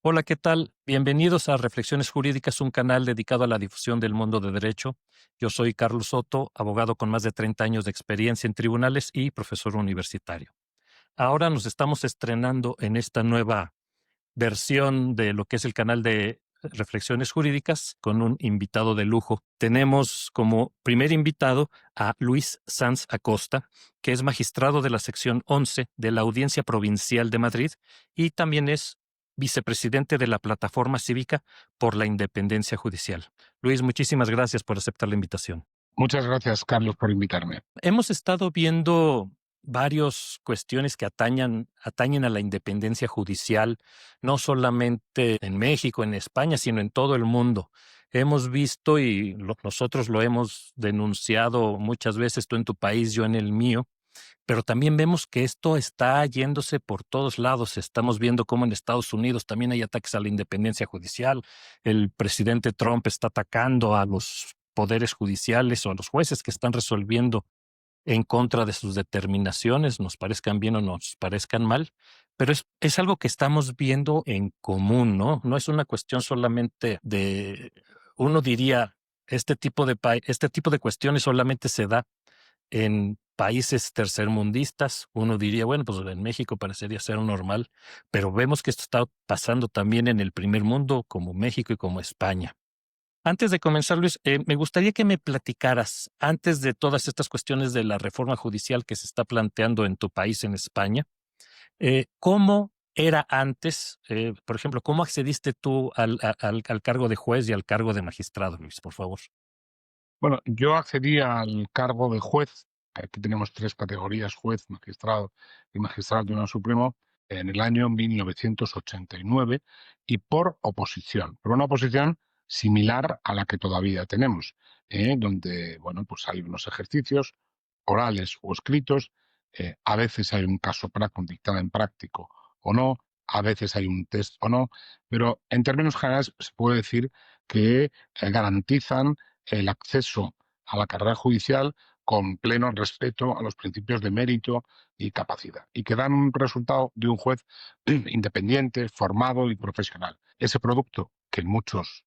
Hola, ¿qué tal? Bienvenidos a Reflexiones Jurídicas, un canal dedicado a la difusión del mundo de derecho. Yo soy Carlos Soto, abogado con más de 30 años de experiencia en tribunales y profesor universitario. Ahora nos estamos estrenando en esta nueva versión de lo que es el canal de Reflexiones Jurídicas con un invitado de lujo. Tenemos como primer invitado a Luis Sanz Acosta, que es magistrado de la sección 11 de la Audiencia Provincial de Madrid y también es vicepresidente de la Plataforma Cívica por la Independencia Judicial. Luis, muchísimas gracias por aceptar la invitación. Muchas gracias, Carlos, por invitarme. Hemos estado viendo varias cuestiones que atañen a la independencia judicial, no solamente en México, en España, sino en todo el mundo. Hemos visto y nosotros lo hemos denunciado muchas veces, tú en tu país, yo en el mío, pero también vemos que esto está yéndose por todos lados. Estamos viendo cómo en Estados Unidos también hay ataques a la independencia judicial. El presidente Trump está atacando a los poderes judiciales o a los jueces que están resolviendo en contra de sus determinaciones, nos parezcan bien o nos parezcan mal, pero es algo que estamos viendo en común, ¿no? No es una cuestión solamente de, uno diría, este tipo de cuestiones solamente se da en países tercermundistas. Uno diría, bueno, pues en México parecería ser normal, pero vemos que esto está pasando también en el primer mundo, como México y como España. Antes de comenzar, Luis, me gustaría que me platicaras, antes de todas estas cuestiones de la reforma judicial que se está planteando en tu país, en España, ¿cómo era antes? Por ejemplo, ¿cómo accediste tú al cargo de juez y al cargo de magistrado, Luis, por favor? Bueno, yo accedí al cargo de juez. Aquí tenemos tres categorías: juez, magistrado y magistrado del Tribunal Supremo, en el año 1989 y por oposición, por una oposición similar a la que todavía tenemos, donde, bueno, pues hay unos ejercicios orales o escritos. A veces hay un caso práctico, un dictamen práctico o no, a veces hay un test o no, pero en términos generales se puede decir que garantizan el acceso a la carrera judicial con pleno respeto a los principios de mérito y capacidad, y que dan un resultado de un juez independiente, formado y profesional. Ese producto, que muchos,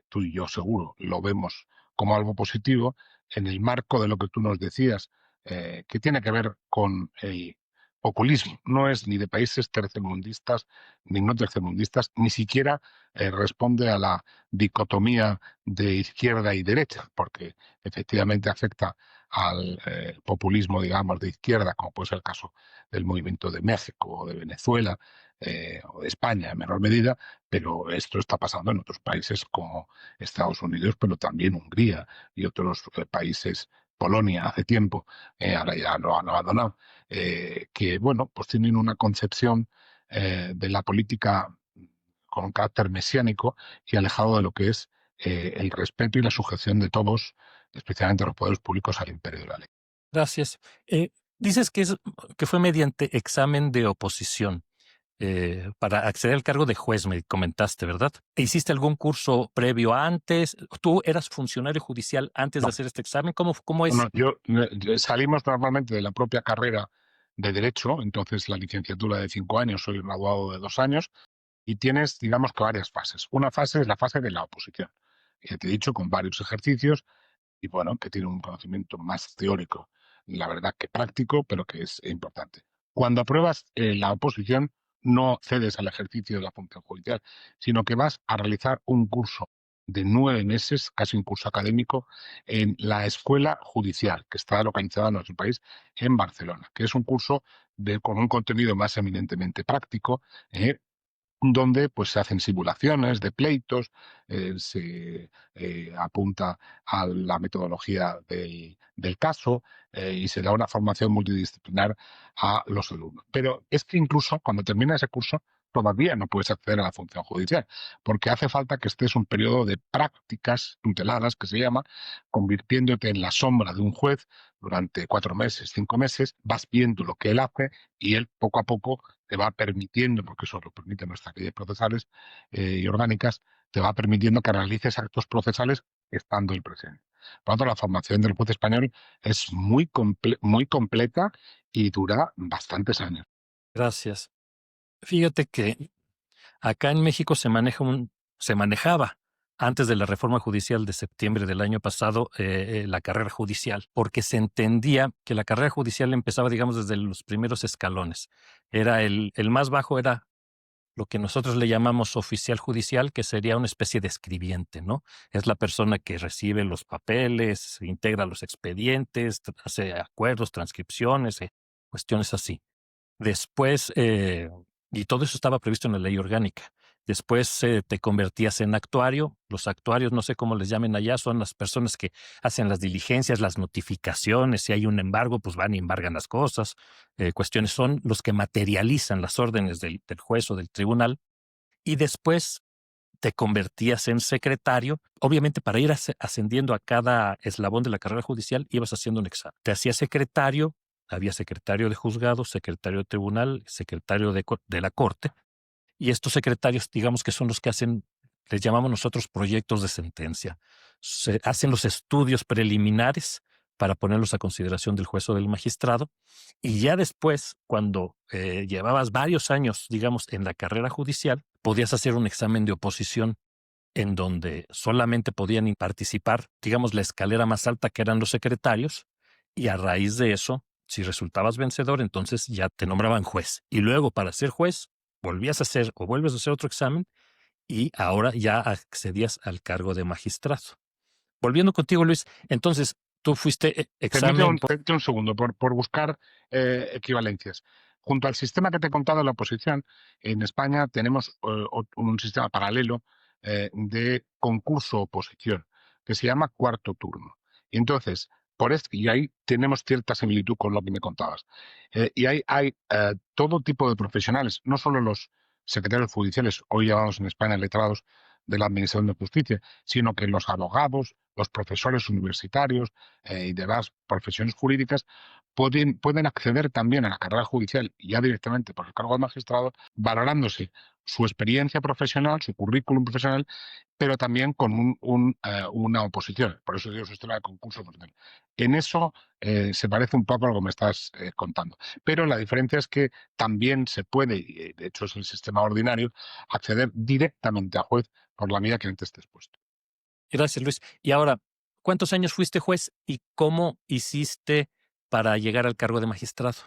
tú y yo seguro, lo vemos como algo positivo, en el marco de lo que tú nos decías, que tiene que ver con el populismo. No es ni de países tercermundistas ni no tercermundistas, ni siquiera responde a la dicotomía de izquierda y derecha, porque efectivamente afecta al populismo, digamos, de izquierda, como puede ser el caso del movimiento de México o de Venezuela o de España en menor medida, pero esto está pasando en otros países como Estados Unidos, pero también Hungría y otros países. Polonia hace tiempo, ahora ya lo han abandonado, que bueno, pues tienen una concepción de la política con un carácter mesiánico y alejado de lo que es el respeto y la sujeción de todos, especialmente los poderes públicos, al imperio de la ley. Gracias. Dices que fue mediante examen de oposición. Para acceder al cargo de juez, me comentaste, ¿verdad? ¿Hiciste algún curso previo antes? ¿Tú eras funcionario judicial antes de No, hacer este examen? ¿Cómo es? no, salimos normalmente de la propia carrera de Derecho, entonces la licenciatura de 5 años, soy graduado de 2 años, y tienes, digamos, que varias fases. Una fase es la fase de la oposición. Ya te he dicho, con varios ejercicios, y bueno, que tiene un conocimiento más teórico, la verdad, que práctico, pero que es importante. Cuando apruebas la oposición, no cedes al ejercicio de la función judicial, sino que vas a realizar un curso de 9 meses, casi un curso académico, en la Escuela Judicial, que está localizada en nuestro país, en Barcelona, que es un curso con un contenido más eminentemente práctico, donde pues se hacen simulaciones de pleitos, se apunta a la metodología del caso, y se da una formación multidisciplinar a los alumnos. Pero es que incluso cuando termina ese curso todavía no puedes acceder a la función judicial, porque hace falta que estés un periodo de prácticas tuteladas, que se llama, convirtiéndote en la sombra de un juez durante 4 meses, 5 meses, vas viendo lo que él hace y él poco a poco te va permitiendo, porque eso lo permiten nuestras leyes procesales y orgánicas, te va permitiendo que realices actos procesales estando el presente. Por lo tanto, la formación del juez español es muy completa y dura bastantes años. Gracias. Fíjate que Acá en México se manejaba antes de la reforma judicial de septiembre del año pasado la carrera judicial, porque se entendía que la carrera judicial empezaba, digamos, desde los primeros escalones. Era el más bajo era lo que nosotros le llamamos oficial judicial, que sería una especie de escribiente, ¿no? Es la persona que recibe los papeles, integra los expedientes, hace acuerdos, transcripciones, cuestiones así. Después, y todo eso estaba previsto en la ley orgánica. Después te convertías en actuario. Los actuarios, no sé cómo les llamen allá, son las personas que hacen las diligencias, las notificaciones. Si hay un embargo, pues van y embargan las cosas. Cuestiones son los que materializan las órdenes del juez o del tribunal. Y después te convertías en secretario. Obviamente, para ir ascendiendo a cada eslabón de la carrera judicial, ibas haciendo un examen. Te hacías secretario, había secretario de juzgado, secretario de tribunal, secretario de la corte, y estos secretarios, digamos que son los que hacen, les llamamos nosotros proyectos de sentencia. Se hacen los estudios preliminares para ponerlos a consideración del juez o del magistrado, y ya después, cuando llevabas varios años, digamos, en la carrera judicial, podías hacer un examen de oposición en donde solamente podían participar, digamos, la escalera más alta, que eran los secretarios, y a raíz de eso, si resultabas vencedor, entonces ya te nombraban juez. Y luego, para ser juez, volvías a hacer o vuelves a hacer otro examen y ahora ya accedías al cargo de magistrado. Volviendo contigo, Luis, entonces tú fuiste examen. Permite un segundo, por buscar equivalencias. Junto al sistema que te he contado de la oposición, en España tenemos un sistema paralelo de concurso-oposición, que se llama cuarto turno. Y entonces, y ahí tenemos cierta similitud con lo que me contabas. Y hay todo tipo de profesionales, no solo los secretarios judiciales, hoy llamados en España letrados de la Administración de Justicia, sino que los abogados, los profesores universitarios, y demás profesiones jurídicas pueden acceder también a la carrera judicial ya directamente por el cargo de magistrado, valorándose su experiencia profesional, su currículum profesional, pero también con una oposición. Por eso digo su sistema de concurso profesional. En eso se parece un poco a lo que me estás contando. Pero la diferencia es que también se puede, y de hecho es el sistema ordinario, acceder directamente a juez por la vía que antes te he expuesto. Gracias, Luis. Y ahora, ¿cuántos años fuiste juez y cómo hiciste para llegar al cargo de magistrado?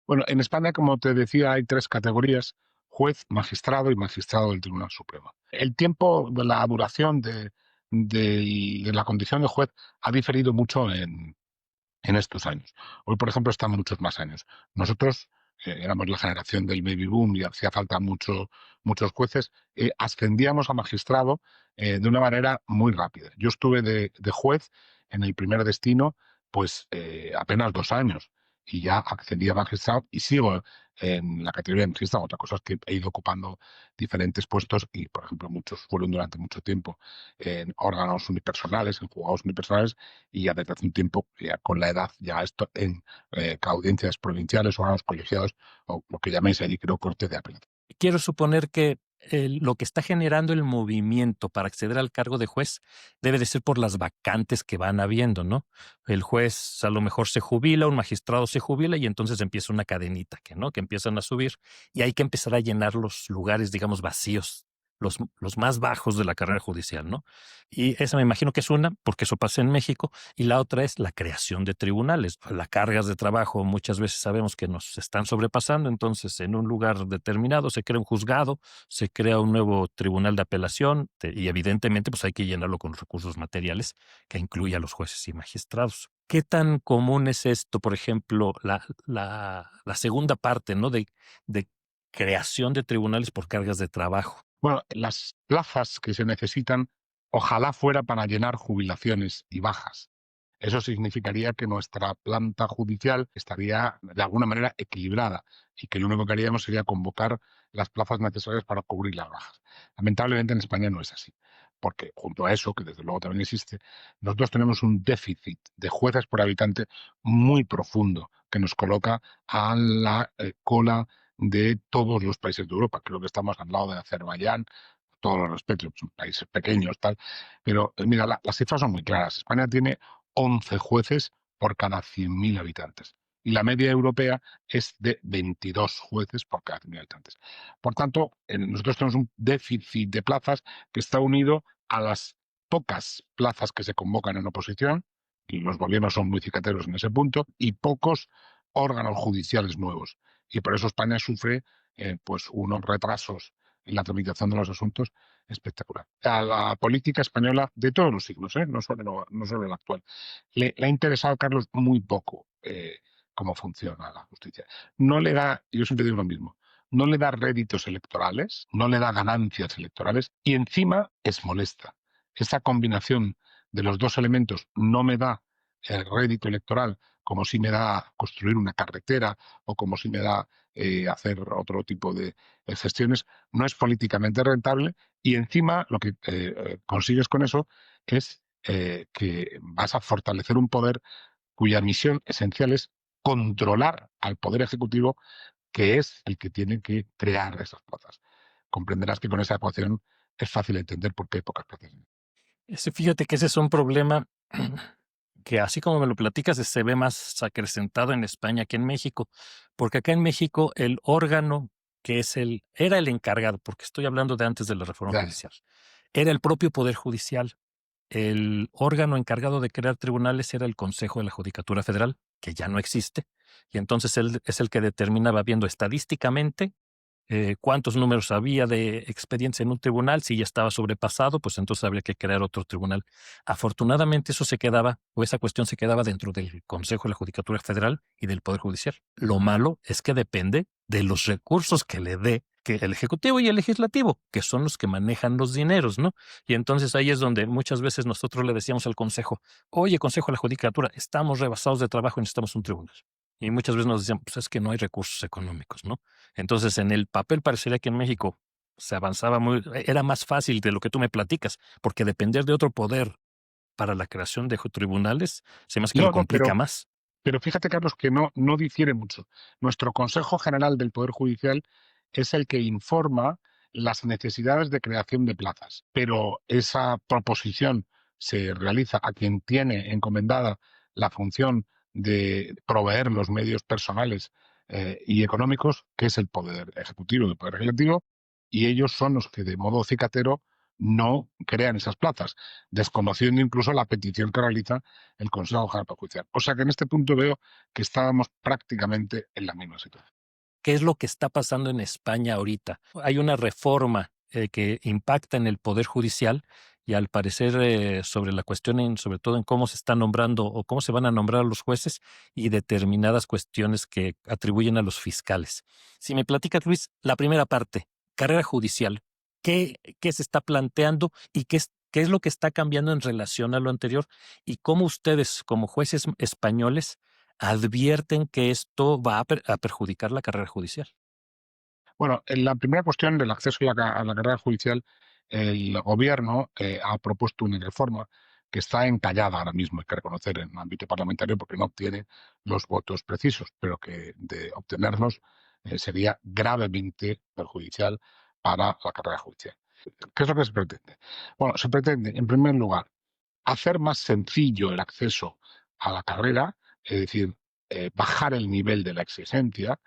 Bueno, en España, como te decía, hay tres categorías: juez, magistrado y magistrado del Tribunal Supremo. El tiempo de la duración de la condición de juez ha diferido mucho en estos años. Hoy, por ejemplo, están muchos más años. Nosotros éramos la generación del baby boom y hacía falta muchos jueces. Ascendíamos a magistrado de una manera muy rápida. Yo estuve de juez en el primer destino pues apenas 2 años y ya accedí a magistrado y sigo en la categoría de magistrado. Otra cosa es que he ido ocupando diferentes puestos y, por ejemplo, muchos fueron durante mucho tiempo en órganos unipersonales, en juzgados unipersonales, y ya desde hace un tiempo, ya con la edad, ya esto en audiencias provinciales, órganos colegiados, o lo que llaméis allí, creo, corte de apelación. Quiero suponer que lo que está generando el movimiento para acceder al cargo de juez debe de ser por las vacantes que van habiendo, ¿no? El juez a lo mejor se jubila, un magistrado se jubila y entonces empieza una cadenita que empiezan a subir y hay que empezar a llenar los lugares, digamos, vacíos, los más bajos de la carrera judicial, ¿no? Y esa me imagino que es una, porque eso pasa en México, y la otra es la creación de tribunales. Las cargas de trabajo muchas veces sabemos que nos están sobrepasando, entonces en un lugar determinado se crea un juzgado, se crea un nuevo tribunal de apelación y evidentemente pues hay que llenarlo con recursos materiales que incluya a los jueces y magistrados. ¿Qué tan común es esto, por ejemplo, la segunda parte, ¿no? de creación de tribunales por cargas de trabajo? Bueno, las plazas que se necesitan, ojalá fuera para llenar jubilaciones y bajas. Eso significaría que nuestra planta judicial estaría de alguna manera equilibrada y que lo único que haríamos sería convocar las plazas necesarias para cubrir las bajas. Lamentablemente en España no es así, porque junto a eso, que desde luego también existe, nosotros tenemos un déficit de jueces por habitante muy profundo que nos coloca a la cola de todos los países de Europa. Creo que estamos al lado de Azerbaiyán, todos los respetos, son países pequeños, tal. Pero mira, las cifras son muy claras. España tiene 11 jueces por cada 100.000 habitantes. y la media europea es de 22 jueces por cada 100.000 habitantes. Por tanto, nosotros tenemos un déficit de plazas que está unido a las pocas plazas que se convocan en oposición, y los gobiernos son muy cicateros en ese punto, y pocos órganos judiciales nuevos. Y por eso España sufre pues unos retrasos en la tramitación de los asuntos espectacular. A la política española de todos los siglos, no solo la actual, le ha interesado, Carlos, muy poco cómo funciona la justicia. No le da, yo siempre digo lo mismo, no le da réditos electorales, no le da ganancias electorales y encima es molesta. Esa combinación de los dos elementos no me da el rédito electoral como si me da construir una carretera o como si me da hacer otro tipo de gestiones, no es políticamente rentable y encima lo que consigues con eso es que vas a fortalecer un poder cuya misión esencial es controlar al Poder Ejecutivo, que es el que tiene que crear esas plazas. Comprenderás que con esa ecuación es fácil entender por qué hay pocas plazas. Fíjate que ese es un problema que así como me lo platicas, se ve más acrecentado en España que en México, porque acá en México el órgano que era el encargado, porque estoy hablando de antes de la reforma Ya, judicial, era el propio Poder Judicial. El órgano encargado de crear tribunales era el Consejo de la Judicatura Federal, que ya no existe, y entonces él es el que determinaba viendo estadísticamente cuántos números había de expedientes en un tribunal. Si ya estaba sobrepasado, pues entonces habría que crear otro tribunal. Afortunadamente eso se quedaba, o esa cuestión se quedaba dentro del Consejo de la Judicatura Federal y del Poder Judicial. Lo malo es que depende de los recursos que le dé que el Ejecutivo y el Legislativo, que son los que manejan los dineros, ¿no? Y entonces ahí es donde muchas veces nosotros le decíamos al Consejo, oye, Consejo de la Judicatura, estamos rebasados de trabajo y necesitamos un tribunal. Y muchas veces nos decían, pues es que no hay recursos económicos, ¿no? Entonces, en el papel parecería que en México se avanzaba era más fácil de lo que tú me platicas, porque depender de otro poder para la creación de tribunales se me hace que lo no, complica más. pero fíjate, Carlos, que no difiere mucho. Nuestro Consejo General del Poder Judicial es el que informa las necesidades de creación de plazas, pero esa proposición se realiza a quien tiene encomendada la función de proveer los medios personales y económicos, que es el Poder Ejecutivo y el Poder Legislativo, y ellos son los que de modo cicatero no crean esas plazas, desconociendo incluso la petición que realiza el Consejo General del Poder Judicial. O sea que en este punto veo que estábamos prácticamente en la misma situación. ¿Qué es lo que está pasando en España ahorita? Hay una reforma que impacta en el Poder Judicial y al parecer sobre la cuestión, sobre todo en cómo se está nombrando o cómo se van a nombrar a los jueces y determinadas cuestiones que atribuyen a los fiscales. Si me platicas, Luis, la primera parte, carrera judicial, ¿qué se está planteando y qué es lo que está cambiando en relación a lo anterior? Y cómo ustedes, como jueces españoles, advierten que esto va a perjudicar la carrera judicial. Bueno, en la primera cuestión del acceso a la carrera judicial, el gobierno ha propuesto una reforma que está encallada ahora mismo, hay que reconocer, en el ámbito parlamentario porque no obtiene los votos precisos, pero que de obtenerlos sería gravemente perjudicial para la carrera judicial. ¿Qué es lo que se pretende? Bueno, se pretende, en primer lugar, hacer más sencillo el acceso a la carrera, es decir, bajar el nivel de la exigencia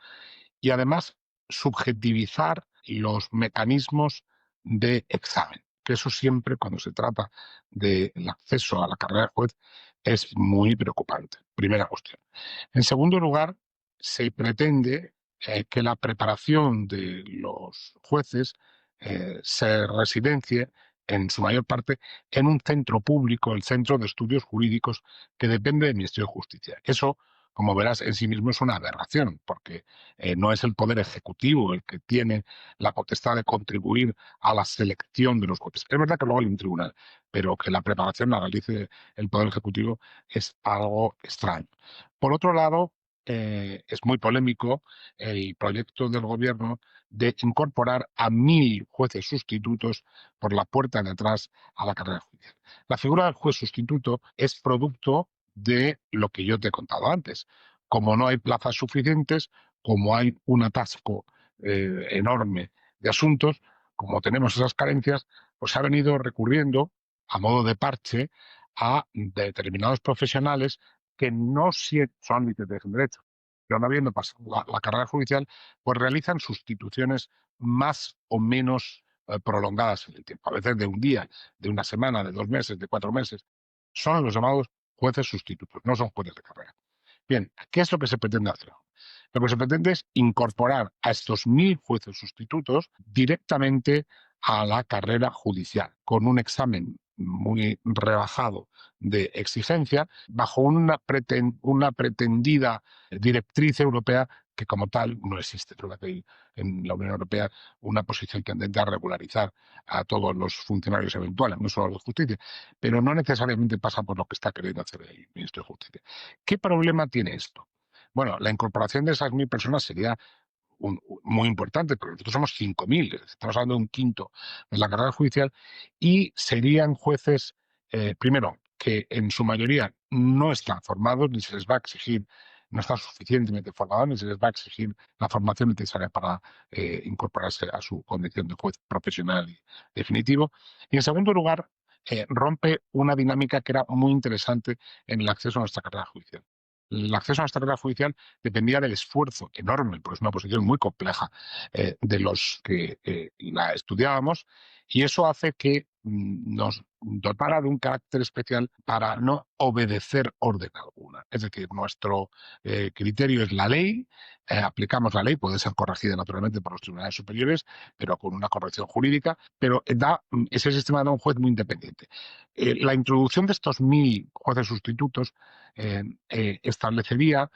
y además subjetivizar los mecanismos de examen, que eso siempre cuando se trata del acceso a la carrera de juez es muy preocupante. Primera cuestión. En segundo lugar, se pretende que la preparación de los jueces se residencie en su mayor parte en un centro público, el Centro de Estudios Jurídicos, que depende del Ministerio de Justicia. Eso, como verás, en sí mismo es una aberración, porque no es el Poder Ejecutivo el que tiene la potestad de contribuir a la selección de los jueces. Es verdad que luego hay un tribunal, pero que la preparación la realice el Poder Ejecutivo es algo extraño. Por otro lado, es muy polémico el proyecto del Gobierno de incorporar a 1.000 jueces sustitutos por la puerta de atrás a la carrera judicial. La figura del juez sustituto es producto de lo que yo te he contado antes. Como no hay plazas suficientes, como hay un atasco enorme de asuntos, como tenemos esas carencias, pues se ha venido recurriendo a modo de parche a determinados profesionales que no son ámbitos de derecho, pero no habiendo pasado la carrera judicial, pues realizan sustituciones más o menos prolongadas en el tiempo, a veces de un día, de una semana, de 2 meses, de 4 meses. Son los llamados jueces sustitutos, no son jueces de carrera. Bien, ¿qué es lo que se pretende hacer? Lo que se pretende es incorporar a estos 1.000 jueces sustitutos directamente a la carrera judicial, con un examen muy rebajado de exigencia, bajo una pretendida directriz europea que como tal no existe. Creo que hay en la Unión Europea una posición tendente a regularizar a todos los funcionarios eventuales, no solo los de justicia, pero no necesariamente pasa por lo que está queriendo hacer el ministro de Justicia. ¿Qué problema tiene esto? Bueno, la incorporación de esas 1.000 personas sería muy importante, porque nosotros somos 5.000, estamos hablando de un quinto de la carrera judicial, y serían jueces, primero, que en su mayoría no están formados, ni se les va a exigir, no están suficientemente formados, ni se les va a exigir la formación necesaria para incorporarse a su condición de juez profesional y definitivo. Y en segundo lugar, rompe una dinámica que era muy interesante en el acceso a nuestra carrera judicial. El acceso a nuestra carrera judicial dependía del esfuerzo enorme, porque es una posición muy compleja, de los que la estudiábamos, y eso hace que nos dotara de un carácter especial para no obedecer orden alguna. Es decir, nuestro criterio es la ley, aplicamos la ley, puede ser corregida naturalmente por los tribunales superiores, pero con una corrección jurídica, pero ese sistema da un juez muy independiente. La introducción de estos 1.000 jueces sustitutos establecería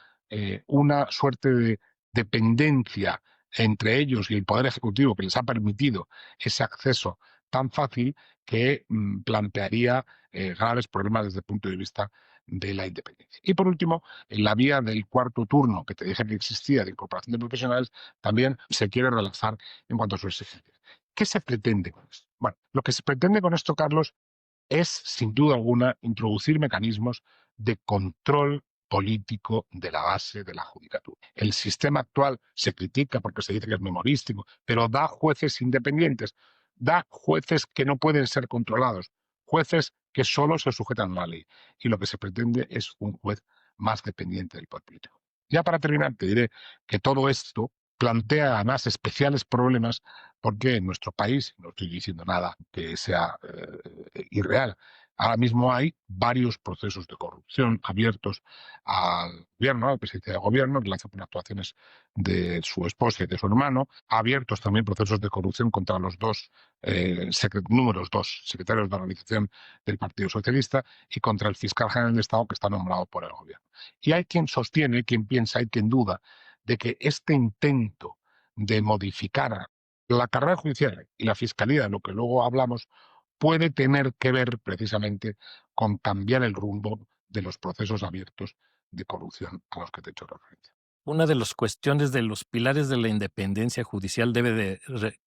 una suerte de dependencia entre ellos y el Poder Ejecutivo que les ha permitido ese acceso tan fácil que plantearía graves problemas desde el punto de vista de la independencia. Y por último, en la vía del cuarto turno que te dije que existía de incorporación de profesionales, también se quiere relajar en cuanto a sus exigencias. ¿Qué se pretende con esto? Bueno, lo que se pretende con esto, Carlos, es, sin duda alguna, introducir mecanismos de control político de la base de la judicatura. El sistema actual se critica porque se dice que es memorístico, pero da jueces independientes, da jueces que no pueden ser controlados, jueces que solo se sujetan a la ley. Y lo que se pretende es un juez más dependiente del poder político. Ya para terminar, te diré que todo esto plantea además especiales problemas porque en nuestro país, no estoy diciendo nada que sea irreal, ahora mismo hay varios procesos de corrupción abiertos al gobierno, al presidente del gobierno, en relación con actuaciones de su esposa y de su hermano, abiertos también procesos de corrupción contra los números dos secretarios de organización del Partido Socialista y contra el fiscal general de Estado que está nombrado por el gobierno. Y hay quien sostiene, quien piensa, hay quien duda de que este intento de modificar la carrera judicial y la fiscalía, de lo que luego hablamos, puede tener que ver precisamente con cambiar el rumbo de los procesos abiertos de corrupción a los que te he hecho referencia. Una de las cuestiones de los pilares de la independencia judicial debe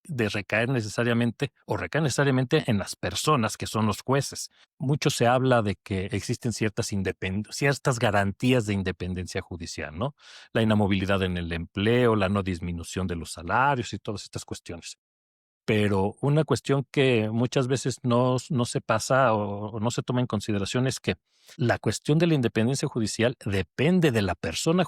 de recaer necesariamente o recae necesariamente en las personas que son los jueces. Mucho se habla de que existen ciertas garantías de independencia judicial, ¿no? La inamovilidad en el empleo, la no disminución de los salarios y todas estas cuestiones. Pero una cuestión que muchas veces no se pasa o no se toma en consideración es que la cuestión de la independencia judicial depende de la persona,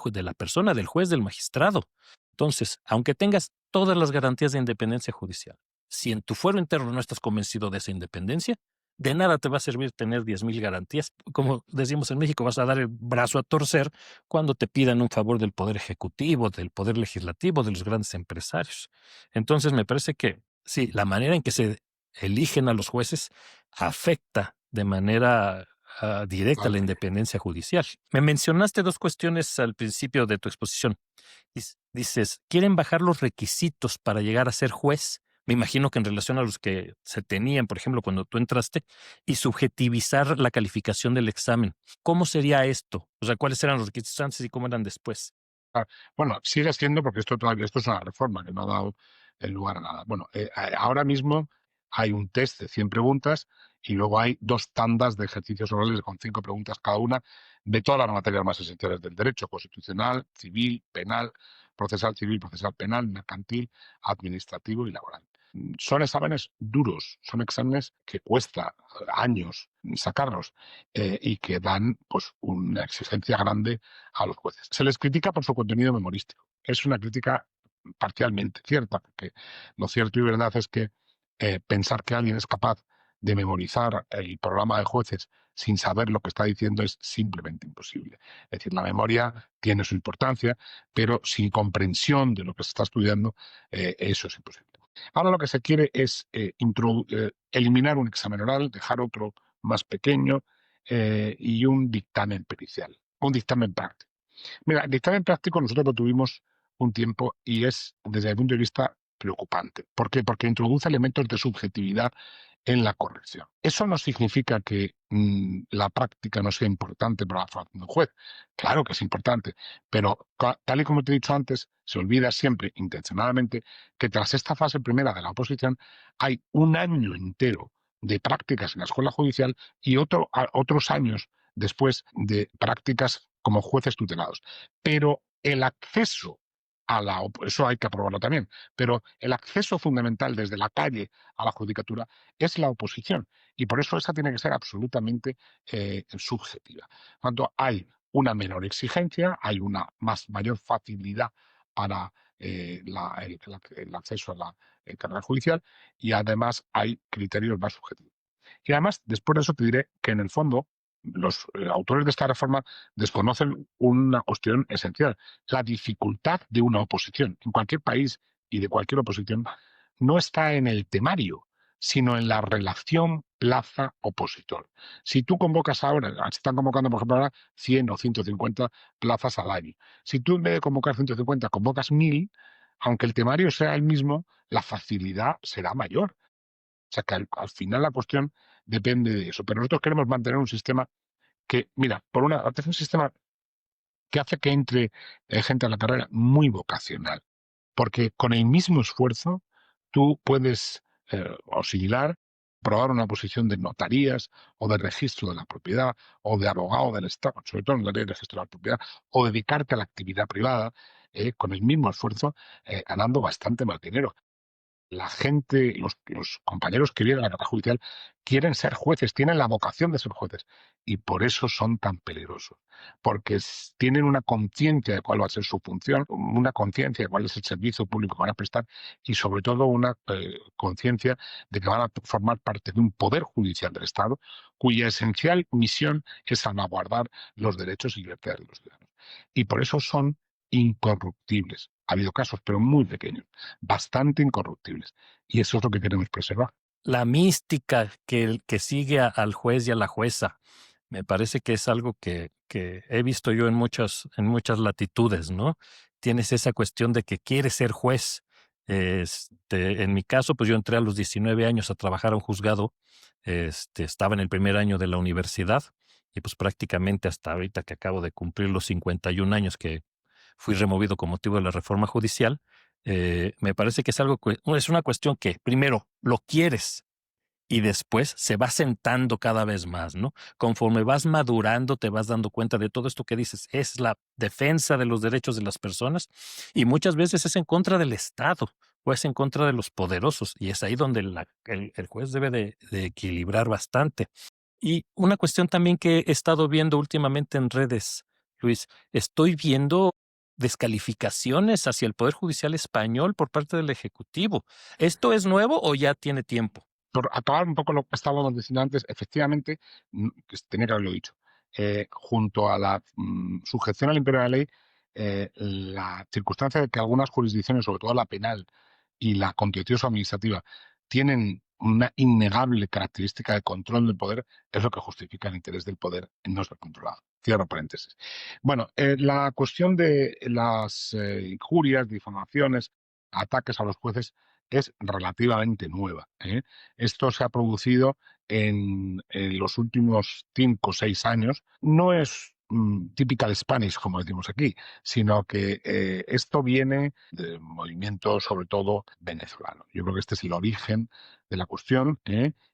del juez, del magistrado. Entonces, aunque tengas todas las garantías de independencia judicial, si en tu fuero interno no estás convencido de esa independencia, de nada te va a servir tener 10,000 garantías. Como decimos en México, vas a dar el brazo a torcer cuando te pidan un favor del Poder Ejecutivo, del Poder Legislativo, de los grandes empresarios. Entonces, me parece que sí, la manera en que se eligen a los jueces afecta de manera directa la Claro. independencia judicial. Me mencionaste dos cuestiones al principio de tu exposición. Dices, quieren bajar los requisitos para llegar a ser juez. Me imagino que en relación a los que se tenían, por ejemplo, cuando tú entraste, y subjetivizar la calificación del examen. ¿Cómo sería esto? O sea, ¿cuáles eran los requisitos antes y cómo eran después? Bueno, sigue siendo porque esto es una reforma que no ha dado el lugar a nada. Bueno, ahora mismo hay un test de 100 preguntas y luego hay 2 tandas de ejercicios orales con 5 preguntas cada una de todas las materias más esenciales del derecho: constitucional, civil, penal, procesal civil, procesal penal, mercantil, administrativo y laboral. Son exámenes duros, son exámenes que cuesta años sacarlos y que dan pues una exigencia grande a los jueces. Se les critica por su contenido memorístico. Es una crítica parcialmente cierta, porque lo cierto y verdad es que pensar que alguien es capaz de memorizar el programa de jueces sin saber lo que está diciendo es simplemente imposible. Es decir, la memoria tiene su importancia, pero sin comprensión de lo que se está estudiando, eso es imposible. Ahora lo que se quiere es eliminar un examen oral, dejar otro más pequeño y un dictamen pericial, un dictamen práctico. Mira, el dictamen práctico nosotros lo tuvimos un tiempo y es, desde el punto de vista, preocupante. ¿Por qué? Porque introduce elementos de subjetividad en la corrección. Eso no significa que la práctica no sea importante para la formación de un juez. Claro que es importante, pero tal y como te he dicho antes, se olvida siempre, intencionadamente, que tras esta fase primera de la oposición hay un año entero de prácticas en la escuela judicial y otros años después de prácticas como jueces tutelados. Pero el acceso eso hay que aprobarlo también, pero el acceso fundamental desde la calle a la judicatura es la oposición y por eso esa tiene que ser absolutamente subjetiva. Cuando hay una menor exigencia, hay una mayor facilidad para el acceso a la carrera judicial y además hay criterios más subjetivos. Y además, después de eso te diré que en el fondo los autores de esta reforma desconocen una cuestión esencial, la dificultad de una oposición. En cualquier país y de cualquier oposición no está en el temario, sino en la relación plaza-opositor. Si tú convocas ahora, se están convocando, por ejemplo, ahora 100 o 150 plazas al año. Si tú en vez de convocar 150 convocas 1000, aunque el temario sea el mismo, la facilidad será mayor. O sea que al final la cuestión depende de eso. Pero nosotros queremos mantener un sistema que, mira, por una parte es un sistema que hace que entre gente a la carrera muy vocacional, porque con el mismo esfuerzo tú puedes o similar probar una posición de notarías o de registro de la propiedad o de abogado del Estado, sobre todo en notaría de registro de la propiedad, o dedicarte a la actividad privada con el mismo esfuerzo, ganando bastante más dinero. La gente, los compañeros que vienen a la carrera judicial quieren ser jueces, tienen la vocación de ser jueces y por eso son tan peligrosos, porque tienen una conciencia de cuál va a ser su función, una conciencia de cuál es el servicio público que van a prestar y sobre todo una conciencia de que van a formar parte de un poder judicial del Estado cuya esencial misión es salvaguardar los derechos y libertades de los ciudadanos. Y por eso son incorruptibles. Ha habido casos, pero muy pequeños, bastante incorruptibles. Y eso es lo que queremos preservar. La mística que sigue al juez y a la jueza, me parece que es algo que he visto yo en muchas latitudes, ¿no? Tienes esa cuestión de que quieres ser juez. En mi caso, pues yo entré a los 19 años a trabajar a un juzgado. Estaba en el primer año de la universidad y pues prácticamente hasta ahorita que acabo de cumplir los 51 años que fui removido con motivo de la reforma judicial. Me parece que es una cuestión que primero lo quieres y después se va sentando cada vez más, ¿no? Conforme vas madurando, te vas dando cuenta de todo esto que dices, es la defensa de los derechos de las personas y muchas veces es en contra del Estado o es en contra de los poderosos y es ahí donde el juez debe de equilibrar bastante. Y una cuestión también que he estado viendo últimamente en redes, Luis, estoy viendo descalificaciones hacia el Poder Judicial español por parte del Ejecutivo. ¿Esto es nuevo o ya tiene tiempo? Por acabar un poco lo que estábamos diciendo antes, efectivamente, que tenía que haberlo dicho, junto a la sujeción al imperio de la ley, la circunstancia de que algunas jurisdicciones, sobre todo la penal y la contencioso administrativa, tienen una innegable característica de control del poder, es lo que justifica el interés del poder en no ser controlado. Cierro paréntesis. Bueno, la cuestión de las injurias, difamaciones, ataques a los jueces es relativamente nueva. Esto se ha producido en los últimos 5 o 6 años. No es typical Spanish, como decimos aquí, sino que esto viene del movimiento, sobre todo, venezolano. Yo creo que este es el origen de la cuestión,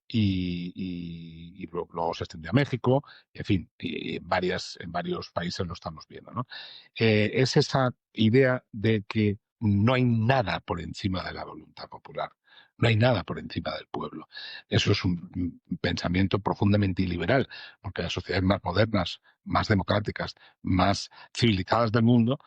y luego se extendió a México, en fin, y en varios países lo estamos viendo, ¿no? Es esa idea de que no hay nada por encima de la voluntad popular. No hay nada por encima del pueblo. Eso es un pensamiento profundamente iliberal, porque las sociedades más modernas, más democráticas, más civilizadas del mundo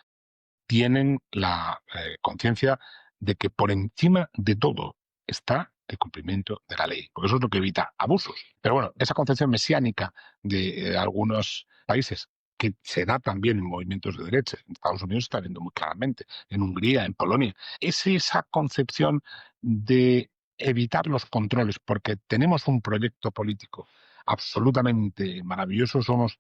tienen la conciencia de que por encima de todo está el cumplimiento de la ley, porque eso es lo que evita abusos. Pero bueno, esa concepción mesiánica de algunos países, que se da también en movimientos de derecha, en Estados Unidos está viendo muy claramente, en Hungría, en Polonia, es esa concepción de evitar los controles, porque tenemos un proyecto político absolutamente maravilloso, somos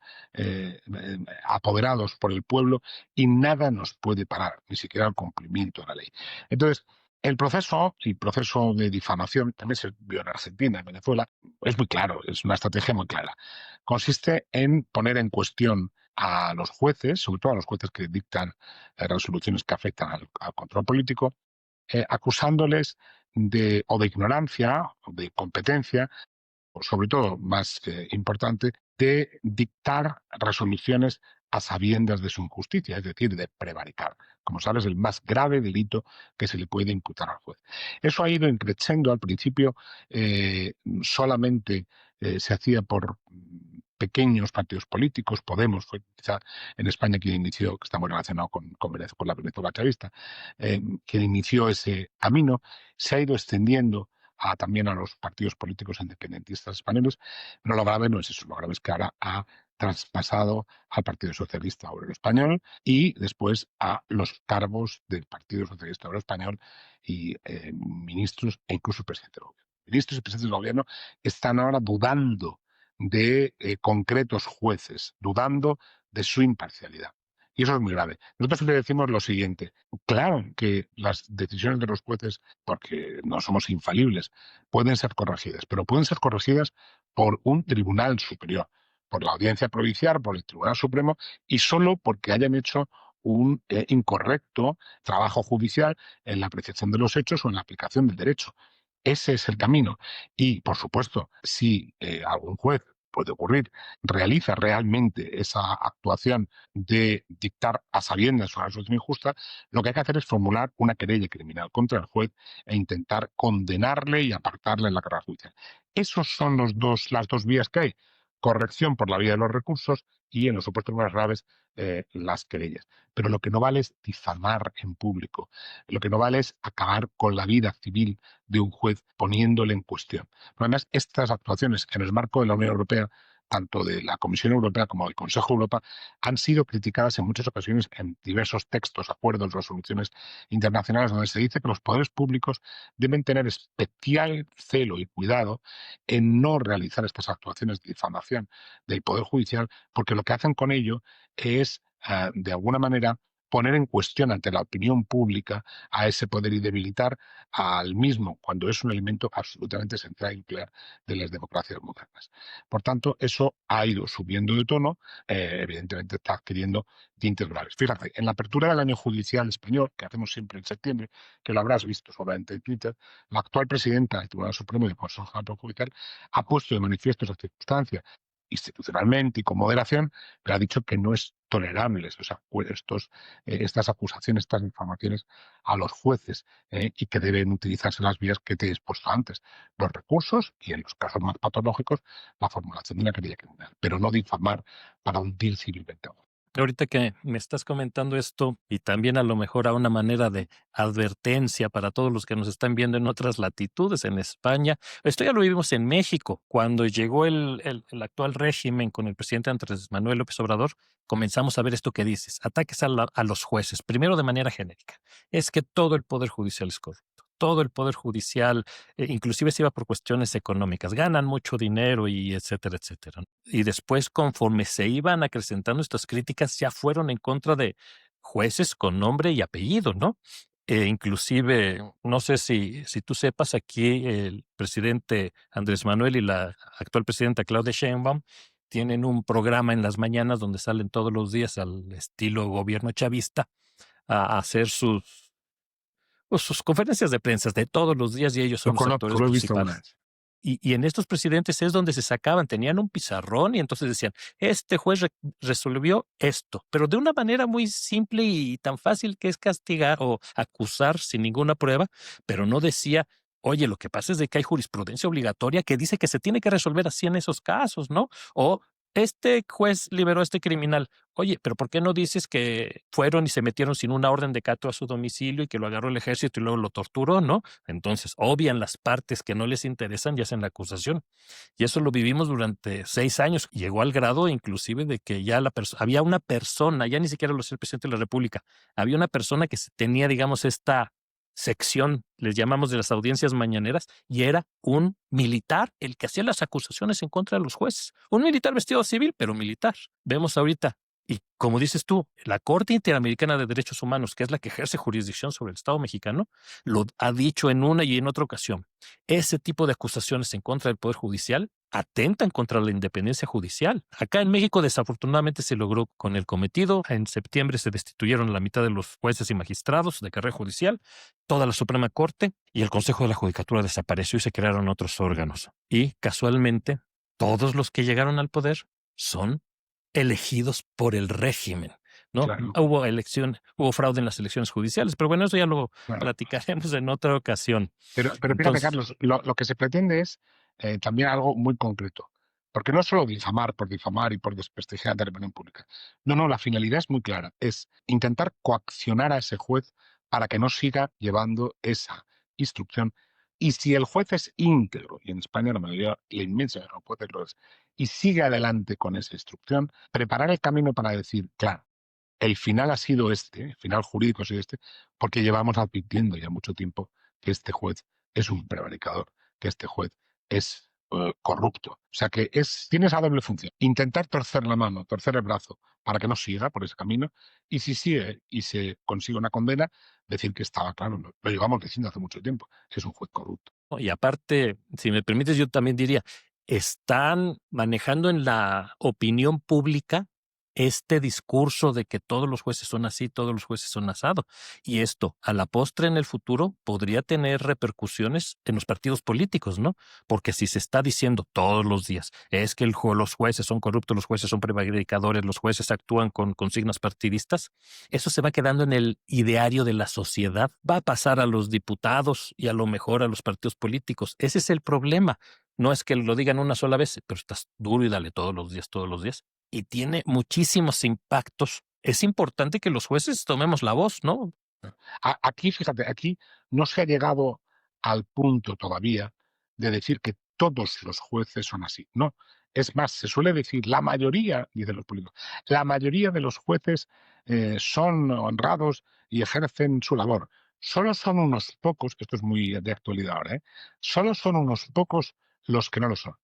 apoderados por el pueblo y nada nos puede parar, ni siquiera el cumplimiento de la ley. Entonces, el proceso de difamación, también se vio en Argentina, en Venezuela, es muy claro, es una estrategia muy clara. Consiste en poner en cuestión a los jueces, sobre todo a los jueces que dictan resoluciones que afectan al control político, acusándoles o de ignorancia o de incompetencia, o sobre todo, más importante, de dictar resoluciones a sabiendas de su injusticia, es decir, de prevaricar. Como sabes, el más grave delito que se le puede imputar al juez. Eso ha ido increciendo. Al principio solamente se hacía por pequeños partidos políticos. Podemos fue quizá en España quien inició, que está muy relacionado con la Venezuela chavista, quien inició ese camino. Se ha ido extendiendo también a los partidos políticos independentistas españoles, pero lo grave no es eso, lo grave es que ahora ha traspasado al Partido Socialista Obrero Español y después a los cargos del Partido Socialista Obrero Español y ministros e incluso el presidente del gobierno. Ministros y presidentes del gobierno están ahora dudando de concretos jueces, dudando de su imparcialidad. Y eso es muy grave. Nosotros siempre decimos lo siguiente: claro que las decisiones de los jueces, porque no somos infalibles, pueden ser corregidas, pero pueden ser corregidas por un tribunal superior, por la Audiencia Provincial, por el Tribunal Supremo, y solo porque hayan hecho un incorrecto trabajo judicial en la apreciación de los hechos o en la aplicación del derecho. Ese es el camino. Y, por supuesto, si algún juez, puede ocurrir, realiza realmente esa actuación de dictar a sabiendas una resolución injusta, lo que hay que hacer es formular una querella criminal contra el juez e intentar condenarle y apartarle en la carrera judicial. Esos son las dos vías que hay: corrección por la vía de los recursos y, en los supuestos más graves, las querellas. Pero lo que no vale es difamar en público, lo que no vale es acabar con la vida civil de un juez poniéndole en cuestión. Pero además, estas actuaciones en el marco de la Unión Europea, tanto de la Comisión Europea como del Consejo de Europa, han sido criticadas en muchas ocasiones en diversos textos, acuerdos, resoluciones internacionales, donde se dice que los poderes públicos deben tener especial celo y cuidado en no realizar estas actuaciones de difamación del Poder Judicial, porque lo que hacen con ello es, de alguna manera, poner en cuestión ante la opinión pública a ese poder y debilitar al mismo, cuando es un elemento absolutamente esencial y nuclear de las democracias modernas. Por tanto, eso ha ido subiendo de tono, evidentemente está adquiriendo tintes graves. Fíjate, en la apertura del año judicial español, que hacemos siempre en septiembre, que lo habrás visto solamente en Twitter, la actual presidenta del Tribunal Supremo y del Consejo General Judicial ha puesto de manifiesto esa circunstancia institucionalmente y con moderación, pero ha dicho que no es tolerable estas acusaciones, estas difamaciones a los jueces, y que deben utilizarse las vías que te he expuesto antes: los recursos y, en los casos más patológicos, la formulación de una querella criminal, pero no difamar para hundir civilmente a otro. Ahorita que me estás comentando esto, y también a lo mejor a una manera de advertencia para todos los que nos están viendo en otras latitudes, en España, esto ya lo vivimos en México. Cuando llegó el actual régimen con el presidente Andrés Manuel López Obrador, comenzamos a ver esto que dices: ataques a los jueces, primero de manera genérica. Es que todo el Poder Judicial es corrupto. Todo el Poder Judicial, inclusive se iba por cuestiones económicas, ganan mucho dinero y etcétera, etcétera. Y después, conforme se iban acrecentando estas críticas, ya fueron en contra de jueces con nombre y apellido, ¿no? Inclusive, no sé si tú sepas, aquí el presidente Andrés Manuel y la actual presidenta Claudia Sheinbaum tienen un programa en las mañanas donde salen todos los días, al estilo gobierno chavista, a hacer sus conferencias de prensa de todos los días, y ellos Lo son los conozco, actores lo he visto una principales. vez. Y en estos presidentes es donde se sacaban, tenían un pizarrón y entonces decían: este juez resolvió esto, pero de una manera muy simple y tan fácil que es castigar o acusar sin ninguna prueba, pero no decía: Oye, lo que pasa es de que hay jurisprudencia obligatoria que dice que se tiene que resolver así en esos casos, ¿no? O este juez liberó a este criminal. Oye, pero ¿por qué no dices que fueron y se metieron sin una orden de cateo a su domicilio y que lo agarró el ejército y luego lo torturó, ¿no? Entonces, obvian las partes que no les interesan y hacen la acusación. Y eso lo vivimos durante 6 años. Llegó al grado inclusive de que ya había una persona, ya ni siquiera lo sé el presidente de la República, había una persona que tenía, digamos, esta sección, les llamamos de las audiencias mañaneras, y era un militar el que hacía las acusaciones en contra de los jueces. Un militar vestido civil, pero militar. Vemos ahorita, y como dices tú, la Corte Interamericana de Derechos Humanos, que es la que ejerce jurisdicción sobre el Estado mexicano, lo ha dicho en una y en otra ocasión. Ese tipo de acusaciones en contra del Poder Judicial atentan contra la independencia judicial. Acá en México desafortunadamente se logró con el cometido. En septiembre se destituyeron la mitad de los jueces y magistrados de carrera judicial, toda la Suprema Corte y el Consejo de la Judicatura desapareció y se crearon otros órganos. Y casualmente, todos los que llegaron al poder son elegidos por el régimen, ¿no? Claro, Hubo fraude en las elecciones judiciales, pero bueno, eso ya lo claro. platicaremos en otra ocasión. Pero fíjate, Entonces, Carlos, lo que se pretende es también algo muy concreto. Porque no es solo difamar por difamar y por desprestigiar la opinión pública. No, no, la finalidad es muy clara. Es intentar coaccionar a ese juez para que no siga llevando esa instrucción. Y si el juez es íntegro, y en España la mayoría, la inmensa mayoría de los jueces lo es, y sigue adelante con esa instrucción, preparar el camino para decir, claro, el final ha sido este, el final jurídico ha sido este, porque llevamos advirtiendo ya mucho tiempo que este juez es un prevaricador, que este juez es corrupto. O sea que tiene esa doble función. Intentar torcer la mano, torcer el brazo para que no siga por ese camino. Y si sigue y se consigue una condena, decir que estaba claro, lo llevamos diciendo hace mucho tiempo, que es un juez corrupto. y aparte, si me permites, yo también diría, están manejando en la opinión pública este discurso de que todos los jueces son así, todos los jueces son asados. Y esto, a la postre en el futuro, podría tener repercusiones en los partidos políticos, ¿no? Porque si se está diciendo todos los días, es que los jueces son corruptos, los jueces son prevaricadores, los jueces actúan con consignas partidistas, eso se va quedando en el ideario de la sociedad, va a pasar a los diputados y a lo mejor a los partidos políticos. Ese es el problema. No es que lo digan una sola vez, pero estás duro y dale todos los días. Y tiene muchísimos impactos. Es importante que los jueces tomemos la voz, ¿no? Aquí, fíjate, aquí no se ha llegado al punto todavía de decir que todos los jueces son así. No. Es más, se suele decir, la mayoría, dicen los políticos, la mayoría de los jueces son honrados y ejercen su labor. Solo son unos pocos, esto es muy de actualidad ahora, solo son unos pocos los que no lo son.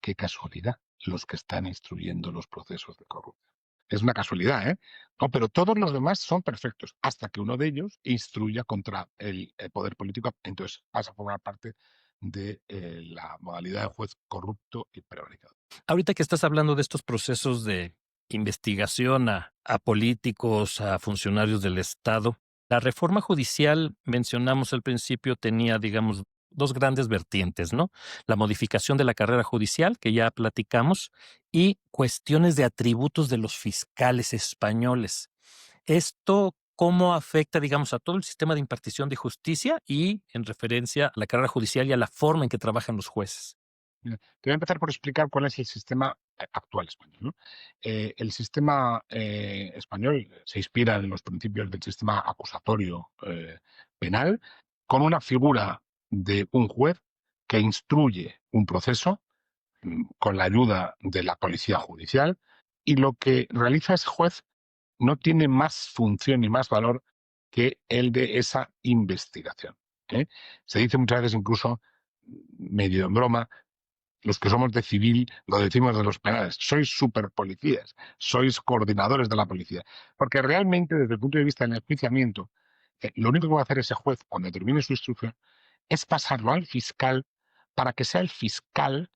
Qué casualidad, los que están instruyendo los procesos de corrupción. Es una casualidad, ¿eh? No, pero todos los demás son perfectos, hasta que uno de ellos instruya contra el poder político. Entonces pasa a formar parte de la modalidad de juez corrupto y prevaricador. Ahorita que estás hablando de estos procesos de investigación a políticos, a funcionarios del Estado, la reforma judicial, mencionamos al principio, tenía, digamos, dos grandes vertientes, ¿no? La modificación de la carrera judicial, que ya platicamos, y cuestiones de atributos de los fiscales españoles. Esto, ¿cómo afecta, digamos, a todo el sistema de impartición de justicia y en referencia a la carrera judicial y a la forma en que trabajan los jueces? Mira, te voy a empezar por explicar cuál es el sistema actual español, ¿no? El sistema español se inspira en los principios del sistema acusatorio penal, con una figura de un juez que instruye un proceso con la ayuda de la policía judicial, y lo que realiza ese juez no tiene más función ni más valor que el de esa investigación, ¿eh? Se dice muchas veces, incluso medio en broma, los que somos de civil lo decimos de los penales: sois superpolicías, sois coordinadores de la policía. Porque realmente, desde el punto de vista del enjuiciamiento, lo único que va a hacer ese juez cuando termine su instrucción es pasarlo al fiscal, para que sea el fiscal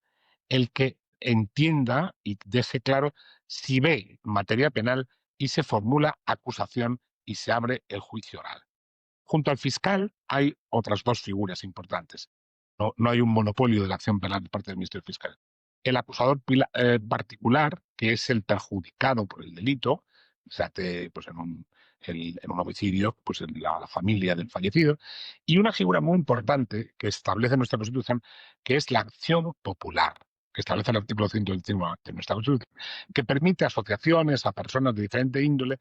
el que entienda y deje claro si ve materia penal y se formula acusación y se abre el juicio oral. Junto al fiscal hay otras dos figuras importantes. No hay un monopolio de la acción penal por parte del Ministerio Fiscal. El acusador particular, que es el perjudicado por el delito, pues en un homicidio, pues en la familia del fallecido, y una figura muy importante que establece nuestra Constitución, que es la acción popular, que establece el artículo 121 de nuestra Constitución, que permite a asociaciones, a personas de diferente índole,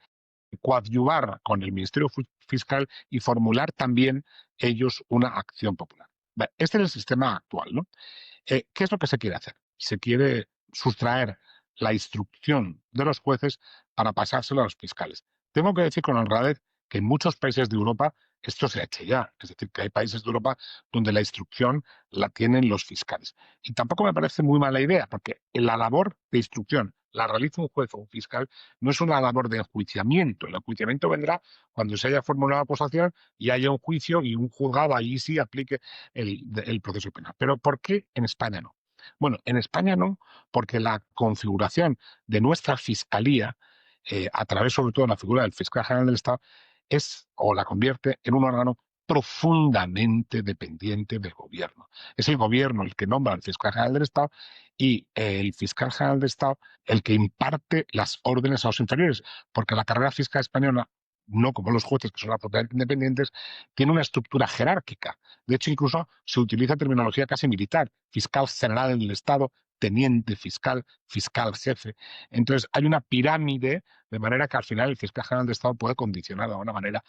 coadyuvar con el Ministerio Fiscal y formular también ellos una acción popular. Este es el sistema actual, ¿no? ¿Qué es lo que se quiere hacer? Se quiere sustraer la instrucción de los jueces para pasárselo a los fiscales. Tengo que decir con honradez que en muchos países de Europa esto se ha hecho ya. Es decir, que hay países de Europa donde la instrucción la tienen los fiscales. Y tampoco me parece muy mala idea, porque la labor de instrucción la realiza un juez o un fiscal, no es una labor de enjuiciamiento. El enjuiciamiento vendrá cuando se haya formulado acusación y haya un juicio y un juzgado allí sí aplique el proceso penal. Pero ¿por qué en España no? Bueno, en España no, porque la configuración de nuestra fiscalía, a través sobre todo de la figura del fiscal general del Estado, es o la convierte en un órgano profundamente dependiente del gobierno. Es el gobierno el que nombra al fiscal general del Estado y el fiscal general del Estado el que imparte las órdenes a los inferiores, porque la carrera fiscal española, no como los jueces que son absolutamente independientes, tiene una estructura jerárquica. De hecho, incluso se utiliza terminología casi militar: fiscal general del Estado, teniente fiscal, fiscal jefe. Entonces, hay una pirámide, de manera que al final el fiscal general del Estado puede condicionar de alguna manera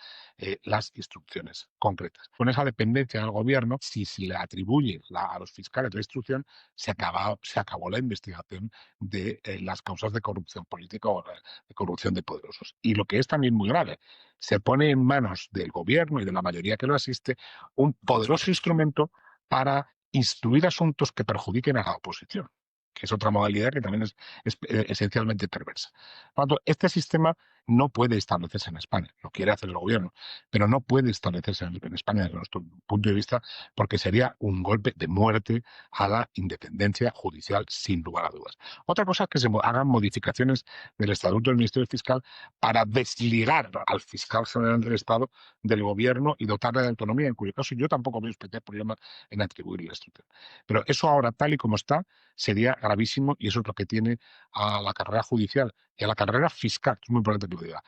las instrucciones concretas. Con esa dependencia del gobierno, si se le atribuye a los fiscales la instrucción, se acabó la investigación de las causas de corrupción política o de corrupción de poderosos. Y lo que es también muy grave, se pone en manos del gobierno y de la mayoría que lo asiste un poderoso instrumento para instruir asuntos que perjudiquen a la oposición, que es otra modalidad que también es esencialmente perversa. Por lo tanto, este sistema no puede establecerse en España, lo quiere hacer el gobierno, pero no puede establecerse en España desde nuestro punto de vista, porque sería un golpe de muerte a la independencia judicial, sin lugar a dudas. Otra cosa es que se hagan modificaciones del Estatuto del Ministerio Fiscal para desligar al fiscal general del Estado del gobierno y dotarle de autonomía, en cuyo caso yo tampoco veo especial problema en atribuirle la instrucción. Pero eso ahora, tal y como está, sería gravísimo, y eso es lo que tiene a la carrera judicial y a la carrera fiscal, que es muy importante que lo diga.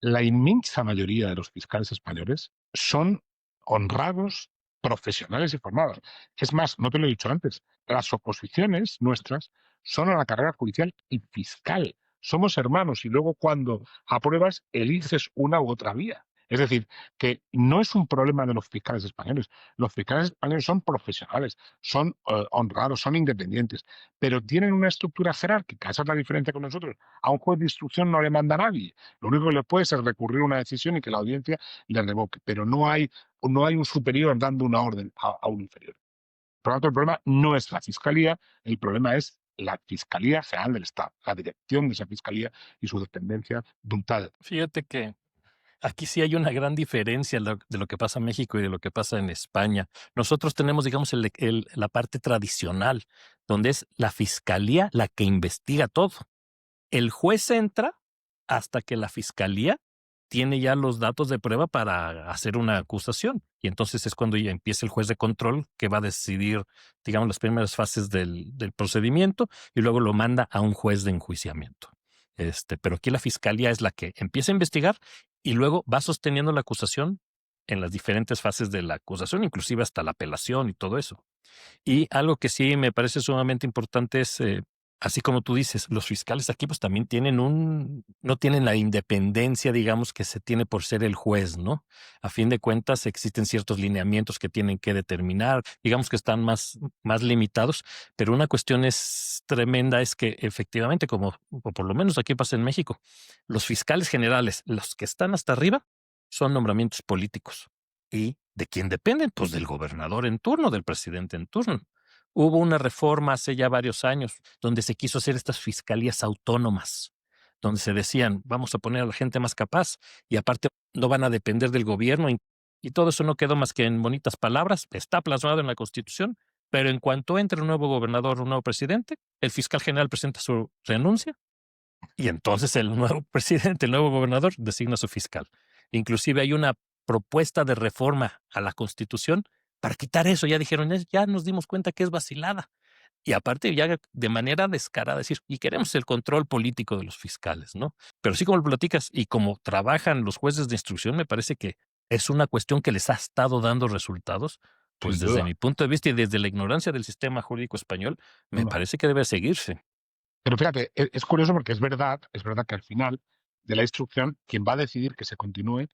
La inmensa mayoría de los fiscales españoles son honrados, profesionales y formados. Es más, no te lo he dicho antes, las oposiciones nuestras son a la carrera judicial y fiscal. Somos hermanos y luego cuando apruebas eliges una u otra vía. Es decir, que no es un problema de los fiscales españoles. Los fiscales españoles son profesionales, son honrados, son independientes, pero tienen una estructura jerárquica. Esa es la diferencia con nosotros. A un juez de instrucción no le manda a nadie. Lo único que le puede es recurrir una decisión y que la audiencia le revoque, pero no hay un superior dando una orden a un inferior. Por lo tanto, el problema no es la Fiscalía, el problema es la Fiscalía General del Estado, la dirección de esa Fiscalía y su dependencia brutal. Fíjate que aquí sí hay una gran diferencia de lo que pasa en México y de lo que pasa en España. Nosotros tenemos, digamos, la parte tradicional, donde es la fiscalía la que investiga todo. El juez entra hasta que la fiscalía tiene ya los datos de prueba para hacer una acusación. Y entonces es cuando ya empieza el juez de control, que va a decidir, digamos, las primeras fases del procedimiento, y luego lo manda a un juez de enjuiciamiento. Pero aquí la fiscalía es la que empieza a investigar y luego va sosteniendo la acusación en las diferentes fases de la acusación, inclusive hasta la apelación y todo eso. Y algo que sí me parece sumamente importante es, así como tú dices, los fiscales aquí pues también no tienen la independencia, digamos, que se tiene por ser el juez, ¿no? A fin de cuentas existen ciertos lineamientos que tienen que determinar, digamos que están más limitados, pero una cuestión es tremenda, es que efectivamente, o por lo menos aquí pasa en México, los fiscales generales, los que están hasta arriba, son nombramientos políticos. ¿Y de quién dependen? Pues del gobernador en turno, del presidente en turno. Hubo una reforma hace ya varios años donde se quiso hacer estas fiscalías autónomas, donde se decían, vamos a poner a la gente más capaz y aparte no van a depender del gobierno. Y todo eso no quedó más que en bonitas palabras, está plasmado en la Constitución, pero en cuanto entre un nuevo gobernador, un nuevo presidente, el fiscal general presenta su renuncia y entonces el nuevo presidente, el nuevo gobernador, designa a su fiscal. Inclusive hay una propuesta de reforma a la Constitución para quitar eso. Ya dijeron, ya nos dimos cuenta que es vacilada. Y aparte ya de manera descarada decir, y queremos el control político de los fiscales, ¿no? Pero sí como lo platicas y como trabajan los jueces de instrucción, me parece que es una cuestión que les ha estado dando resultados, pues sin desde duda. mi punto de vista y desde la ignorancia del sistema jurídico español, me No. parece que debe seguirse. Pero fíjate, es curioso porque es verdad que al final de la instrucción, quien va a decidir que se continúe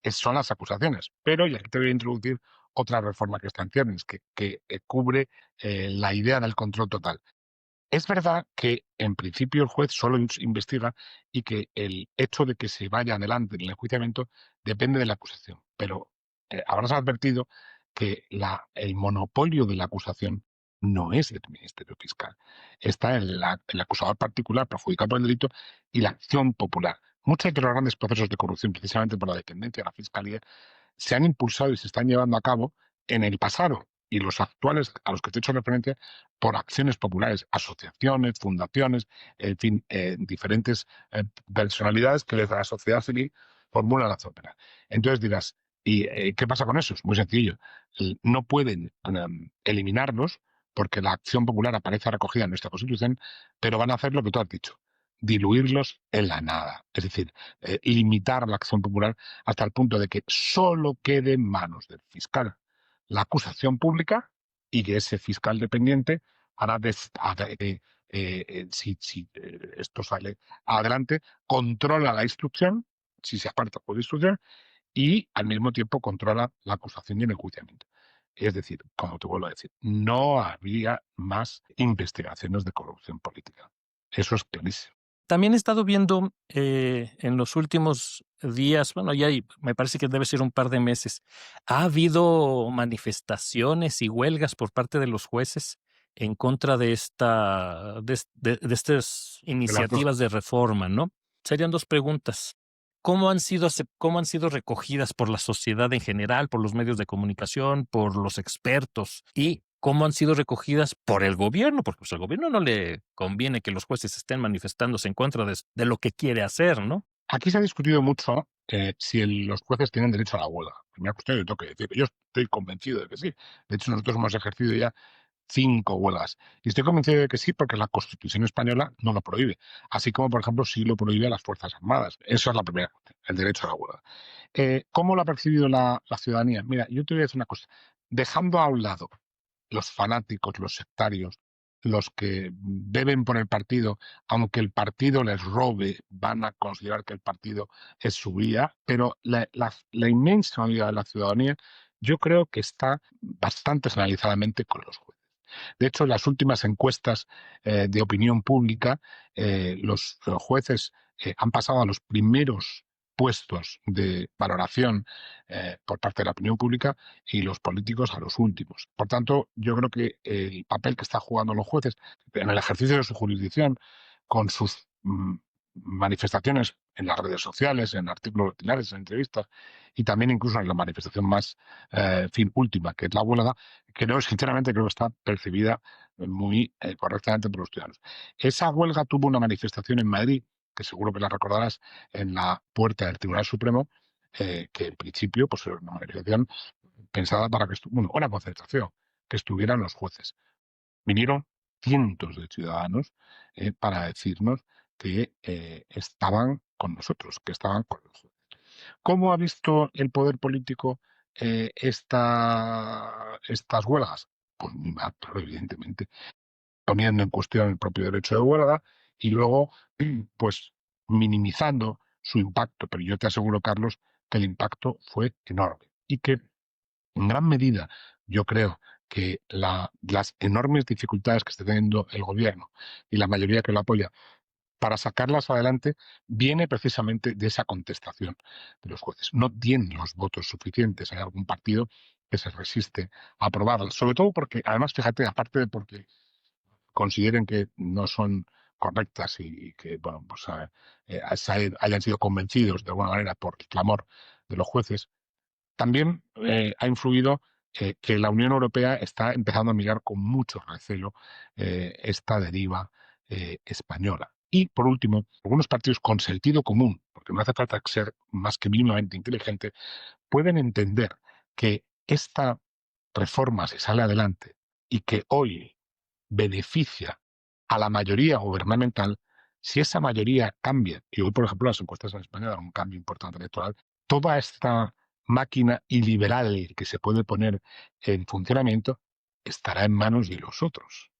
son las acusaciones. Pero, y aquí te voy a introducir otra reforma que está en ciernes, que cubre la idea del control total. Es verdad que en principio el juez solo investiga y que el hecho de que se vaya adelante en el enjuiciamiento depende de la acusación. Pero habrás advertido que el monopolio de la acusación no es el Ministerio Fiscal. Está el acusador particular perjudicado por el delito y la acción popular. Muchos de los grandes procesos de corrupción, precisamente por la dependencia de la Fiscalía, se han impulsado y se están llevando a cabo en el pasado y los actuales a los que te he hecho referencia por acciones populares, asociaciones, fundaciones, en fin, diferentes personalidades que desde la sociedad civil formulan las óperas. Entonces dirás, ¿y qué pasa con eso? Es muy sencillo. No pueden eliminarlos porque la acción popular aparece recogida en nuestra Constitución, pero van a hacer lo que tú has dicho, diluirlos en la nada. Es decir, limitar la acción popular hasta el punto de que solo quede en manos del fiscal la acusación pública y que ese fiscal dependiente si esto sale adelante, controla la instrucción, si se aparta por instrucción, y al mismo tiempo controla la acusación y el enjuiciamiento. Es decir, como te vuelvo a decir, no habría más investigaciones de corrupción política. Eso es clarísimo. También he estado viendo en los últimos días, bueno, me parece que debe ser un par de meses, ha habido manifestaciones y huelgas por parte de los jueces en contra de de estas De las dos. iniciativas de reforma, ¿no? Serían dos preguntas. Cómo han sido recogidas por la sociedad en general, por los medios de comunicación, por los expertos? Y cómo han sido recogidas por el gobierno, porque pues al gobierno no le conviene que los jueces estén manifestándose en contra de lo que quiere hacer, ¿no? Aquí se ha discutido mucho si los jueces tienen derecho a la huelga. Primera cuestión, yo tengo que decir, yo estoy convencido de que sí. De hecho, nosotros hemos ejercido ya 5 huelgas. Y estoy convencido de que sí, porque la Constitución española no lo prohíbe. Así como, por ejemplo, sí lo prohíbe a las Fuerzas Armadas. Esa es la primera cuestión, el derecho a la huelga. ¿Cómo lo ha percibido la ciudadanía? Mira, yo te voy a decir una cosa. Dejando a un lado los fanáticos, los sectarios, los que beben por el partido, aunque el partido les robe, van a considerar que el partido es su vía, pero la inmensa mayoría de la ciudadanía yo creo que está bastante generalizadamente con los jueces. De hecho, en las últimas encuestas de opinión pública, los jueces han pasado a los primeros puestos de valoración por parte de la opinión pública y los políticos a los últimos. Por tanto, yo creo que el papel que están jugando los jueces en el ejercicio de su jurisdicción, con sus manifestaciones en las redes sociales, en artículos vecinales, en entrevistas, y también incluso en la manifestación más última, que es la huelga, sinceramente creo que está percibida muy correctamente por los ciudadanos. Esa huelga tuvo una manifestación en Madrid, que seguro que la recordarás, en la puerta del Tribunal Supremo, que en principio pues, era una manifestación pensada para que una concentración, que estuvieran los jueces. Vinieron cientos de ciudadanos para decirnos que estaban con nosotros, que estaban con los jueces. ¿Cómo ha visto el poder político estas huelgas? Pues muy mal, claro, evidentemente, poniendo en cuestión el propio derecho de huelga y luego, pues, minimizando su impacto. Pero yo te aseguro, Carlos, que el impacto fue enorme y que, en gran medida, yo creo que las enormes dificultades que está teniendo el gobierno y la mayoría que lo apoya para sacarlas adelante viene precisamente de esa contestación de los jueces. No tienen los votos suficientes. Hay algún partido que se resiste a aprobarlas, sobre todo porque, además, fíjate, aparte de porque consideren que no son correctas y que bueno, pues, hayan sido convencidos de alguna manera por el clamor de los jueces, también ha influido que la Unión Europea está empezando a mirar con mucho recelo esta deriva española. Y, por último, algunos partidos con sentido común, porque no hace falta ser más que mínimamente inteligente, pueden entender que esta reforma, si sale adelante, y que hoy beneficia a la mayoría gubernamental, si esa mayoría cambia, y hoy, por ejemplo, las encuestas en España dan un cambio importante electoral, toda esta máquina iliberal que se puede poner en funcionamiento estará en manos de los otros.